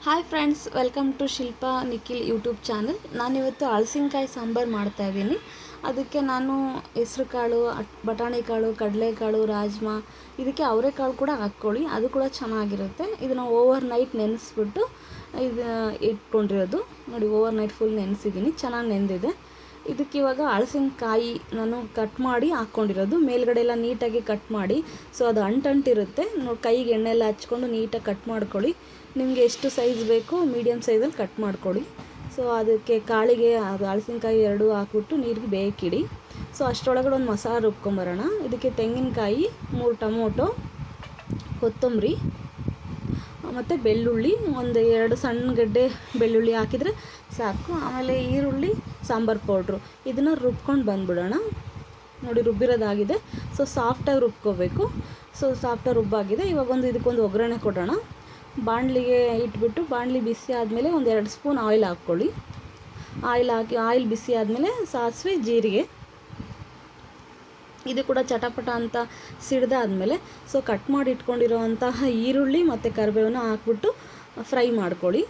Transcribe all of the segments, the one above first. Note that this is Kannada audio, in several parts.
Hi friends, welcome to Shilpa Nikhil YouTube channel. ನಾನಿವತ್ತು ಹಲಸಿನಕಾಯಿ ಸಾಂಬಾರು ಮಾಡ್ತಾಯಿದ್ದೀನಿ. ಅದಕ್ಕೆ ನಾನು ಹೆಸ್ರು ಕಾಳು, ಬಟಾಣಿ ಕಾಳು, ಕಡಲೆಕಾಳು, ರಾಜ್ಮಾ, ಇದಕ್ಕೆ ಅವರೆಕಾಳು ಕೂಡ ಹಾಕ್ಕೊಳ್ಳಿ, ಅದು ಕೂಡ ಚೆನ್ನಾಗಿರುತ್ತೆ. ಇದನ್ನು ಓವರ್ ನೈಟ್ ನೆನೆಸ್ಬಿಟ್ಟು ಇದು ಇಟ್ಕೊಂಡಿರೋದು ನೋಡಿ. ಓವರ್ ನೈಟ್ ಫುಲ್ ನೆನೆಸಿದ್ದೀನಿ, ಚೆನ್ನಾಗಿ ನೆಂದಿದೆ. ಇದಕ್ಕೆ ಇವಾಗ ಹಲಸಿನಕಾಯಿ ನಾನು ಕಟ್ ಮಾಡಿ ಹಾಕ್ಕೊಂಡಿರೋದು, ಮೇಲ್ಗಡೆ ಎಲ್ಲ ನೀಟಾಗಿ ಕಟ್ ಮಾಡಿ. ಸೊ ಅದು ಅಂಟಿರುತ್ತೆ ನೋಡಿ. ಕೈಗೆ ಎಣ್ಣೆ ಎಲ್ಲ ಹಚ್ಕೊಂಡು ನೀಟಾಗಿ ಕಟ್ ಮಾಡ್ಕೊಳ್ಳಿ. ನಿಮಗೆ ಎಷ್ಟು ಸೈಜ್ ಬೇಕು ಮೀಡಿಯಮ್ ಸೈಜಲ್ಲಿ ಕಟ್ ಮಾಡ್ಕೊಳ್ಳಿ. ಸೊ ಅದಕ್ಕೆ ಕಾಳಿಗೆ ಅದು ಹಲಸಿನಕಾಯಿ ಎರಡೂ ಹಾಕ್ಬಿಟ್ಟು ನೀರಿಗೆ ಬೇಯಕ್ಕಿಡಿ. ಸೊ ಅಷ್ಟರೊಳಗಡೆ ಒಂದು ಮಸಾಲ ರುಬ್ಕೊಂಬರೋಣ. ಇದಕ್ಕೆ ತೆಂಗಿನಕಾಯಿ, 3 ಟೊಮೊಟೊ, ಕೊತ್ತಂಬರಿ ಮತ್ತು ಬೆಳ್ಳುಳ್ಳಿ, ಒಂದು 2 ಸಣ್ಣ ಗಡ್ಡೆ ಬೆಳ್ಳುಳ್ಳಿ ಹಾಕಿದರೆ ಸಾಕು. ಆಮೇಲೆ ಈರುಳ್ಳಿ, ಸಾಂಬಾರು ಪೌಡ್ರು, ಇದನ್ನು ರುಬ್ಕೊಂಡು ಬಂದುಬಿಡೋಣ. ನೋಡಿ ರುಬ್ಬಿರೋದಾಗಿದೆ. ಸೊ ಸಾಫ್ಟಾಗಿ ರುಬ್ಕೋಬೇಕು. ಸೊ ಸಾಫ್ಟಾಗಿ ರುಬ್ಬಾಗಿದೆ. ಇವಾಗ ಇದಕ್ಕೊಂದು ಒಗ್ಗರಣೆ ಕೊಡೋಣ. ಬಾಣಲಿಗೆ ಇಟ್ಬಿಟ್ಟು ಬಾಣಲಿ ಬಿಸಿ ಆದಮೇಲೆ ಒಂದು 2 ಸ್ಪೂನ್ ಆಯಿಲ್ ಹಾಕ್ಕೊಳ್ಳಿ. ಆಯಿಲ್ ಬಿಸಿ ಆದಮೇಲೆ ಸಾಸಿವೆ, ಜೀರಿಗೆ, ಇದು ಕೂಡ ಚಟಪಟ ಅಂತ ಸಿಡ್ದಾದ್ಮೇಲೆ ಸೊ ಕಟ್ ಮಾಡಿ ಇಟ್ಕೊಂಡಿರೋವಂತಹ ಈರುಳ್ಳಿ ಮತ್ತು ಕರಿಬೇವನ್ನ ಹಾಕ್ಬಿಟ್ಟು ಫ್ರೈ ಮಾಡ್ಕೊಳ್ಳಿ.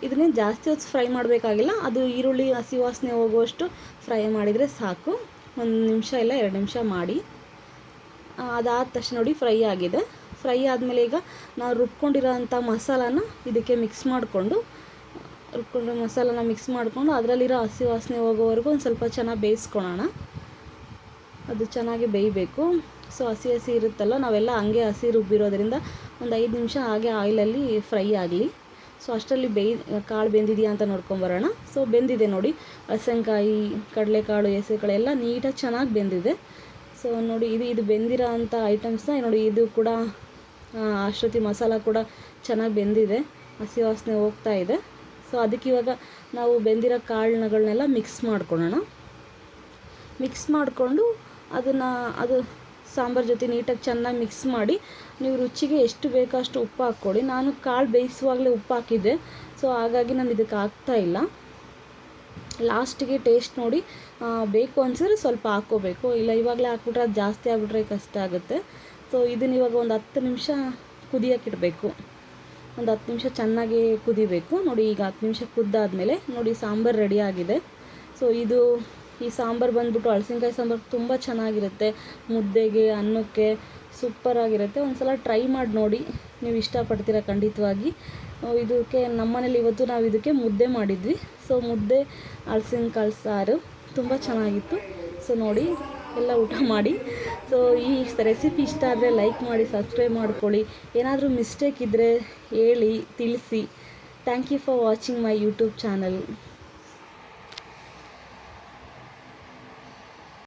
ಇದನ್ನೇ ಜಾಸ್ತಿ ಹೊತ್ತು ಫ್ರೈ ಮಾಡಬೇಕಾಗಿಲ್ಲ, ಅದು ಈರುಳ್ಳಿ ಹಸಿ ವಾಸನೆ ಹೋಗುವಷ್ಟು ಫ್ರೈ ಮಾಡಿದರೆ ಸಾಕು. 1 ನಿಮಿಷ ಇಲ್ಲ 2 ನಿಮಿಷ ಮಾಡಿ. ಅದಾದ ತಕ್ಷಣ ನೋಡಿ ಫ್ರೈ ಆಗಿದೆ. ಫ್ರೈ ಆದಮೇಲೆ ಈಗ ನಾವು ರುಬ್ಕೊಂಡಿರೋಂಥ ಮಸಾಲಾನ ಇದಕ್ಕೆ ಮಿಕ್ಸ್ ಮಾಡಿಕೊಂಡು ಅದರಲ್ಲಿರೋ ಹಸಿ ವಾಸನೆ ಹೋಗೋವರೆಗೂ ಒಂದು ಸ್ವಲ್ಪ ಚೆನ್ನಾಗಿ ಬೇಯಿಸ್ಕೊಳ್ಳೋಣ. ಅದು ಚೆನ್ನಾಗಿ ಬೇಯಬೇಕು. ಸೊ ಹಸಿ ಇರುತ್ತಲ್ಲ, ನಾವೆಲ್ಲ ಹಂಗೆ ಹಸಿ ರುಬ್ಬಿರೋದ್ರಿಂದ ಒಂದು 5 ನಿಮಿಷ ಹಾಗೆ ಆಯಿಲಲ್ಲಿ ಫ್ರೈ ಆಗಲಿ. ಸೊ ಅಷ್ಟರಲ್ಲಿ ಕಾಳು ಬೆಂದಿದೆಯಾ ಅಂತ ನೋಡ್ಕೊಂಬರೋಣ. ಸೊ ಬೆಂದಿದೆ ನೋಡಿ. ಹಲಸಿನಕಾಯಿ, ಕಡಲೆಕಾಳು, ಹೆಸರುಕಾಳು ಎಲ್ಲ ನೀಟಾಗಿ ಚೆನ್ನಾಗಿ ಬೆಂದಿದೆ. ಸೊ ನೋಡಿ, ಇದು ಬೆಂದಿರೋ ಅಂಥ ಐಟಮ್ಸ್ನ ನೋಡಿ. ಇದು ಕೂಡ ಅಷ್ಟೊತ್ತಿ ಮಸಾಲ ಕೂಡ ಚೆನ್ನಾಗಿ ಬೆಂದಿದೆ, ಹಸಿ ವಾಸನೆ ಹೋಗ್ತಾ ಇದೆ. ಸೊ ಅದಕ್ಕೆ ಇವಾಗ ನಾವು ಬೆಂದಿರೋ ಕಾಳುಗಳನ್ನೆಲ್ಲ ಮಿಕ್ಸ್ ಮಾಡ್ಕೊಳ್ಳೋಣ. ಮಿಕ್ಸ್ ಮಾಡಿಕೊಂಡು ಅದು ಸಾಂಬಾರು ಜೊತೆ ನೀಟಾಗಿ ಚೆನ್ನಾಗಿ ಮಿಕ್ಸ್ ಮಾಡಿ, ನೀವು ರುಚಿಗೆ ಎಷ್ಟು ಬೇಕೋ ಅಷ್ಟು ಉಪ್ಪು ಹಾಕ್ಕೊಳ್ಳಿ. ನಾನು ಕಾಳು ಬೇಯಿಸುವಾಗಲೇ ಉಪ್ಪು ಹಾಕಿದ್ದೆ, ಸೊ ಹಾಗಾಗಿ ನಾನು ಇದಕ್ಕೆ ಹಾಕ್ತಾಯಿಲ್ಲ. ಲಾಸ್ಟಿಗೆ ಟೇಸ್ಟ್ ನೋಡಿ, ಬೇಕು ಅನ್ಸಿದ್ರೆ ಸ್ವಲ್ಪ ಹಾಕ್ಕೋಬೇಕು, ಇಲ್ಲ ಇವಾಗಲೇ ಹಾಕ್ಬಿಟ್ರೆ ಅದು ಜಾಸ್ತಿ ಆಗಿಬಿಟ್ರೆ ಕಷ್ಟ ಆಗುತ್ತೆ. ಸೊ ಇದನ್ನ ಇವಾಗ ಒಂದು 10 ನಿಮಿಷ ಕುದಿಯೋಕ್ಕಿಡಬೇಕು. ಒಂದು 10 ನಿಮಿಷ ಚೆನ್ನಾಗಿ ಕುದಿಬೇಕು ನೋಡಿ. ಈಗ 10 ನಿಮಿಷ ಕುದ್ದಾದಮೇಲೆ ನೋಡಿ ಸಾಂಬಾರು ರೆಡಿ ಆಗಿದೆ. ಸೊ ಈ ಸಾಂಬಾರು ಬಂದ್ಬಿಟ್ಟು ಹಲಸಿನಕಾಯಿ ಸಾಂಬಾರು ತುಂಬ ಚೆನ್ನಾಗಿರುತ್ತೆ. ಮುದ್ದೆಗೆ, ಅನ್ನಕ್ಕೆ ಸೂಪರಾಗಿರುತ್ತೆ. ಒಂದು ಸಲ ಟ್ರೈ ಮಾಡಿ ನೋಡಿ, ನೀವು ಇಷ್ಟಪಡ್ತೀರ ಖಂಡಿತವಾಗಿ. ಇದಕ್ಕೆ ನಮ್ಮನೇಲಿ ಇವತ್ತು ನಾವು ಇದಕ್ಕೆ ಮುದ್ದೆ ಮಾಡಿದ್ವಿ. ಸೊ ಮುದ್ದೆ, ಹಲಸಿನಕಾಳು ಸಾರು ತುಂಬ ಚೆನ್ನಾಗಿತ್ತು. ಸೊ ನೋಡಿ, ಎಲ್ಲ ಊಟ ಮಾಡಿ. ಸೊ ಈ ರೆಸಿಪಿ ಇಷ್ಟ ಆದರೆ ಲೈಕ್ ಮಾಡಿ, ಸಬ್ಸ್ಕ್ರೈಬ್ ಮಾಡ್ಕೊಳ್ಳಿ. ಏನಾದರೂ ಮಿಸ್ಟೇಕ್ ಇದ್ದರೆ ಹೇಳಿ, ತಿಳಿಸಿ. Thank you for watching my YouTube channel.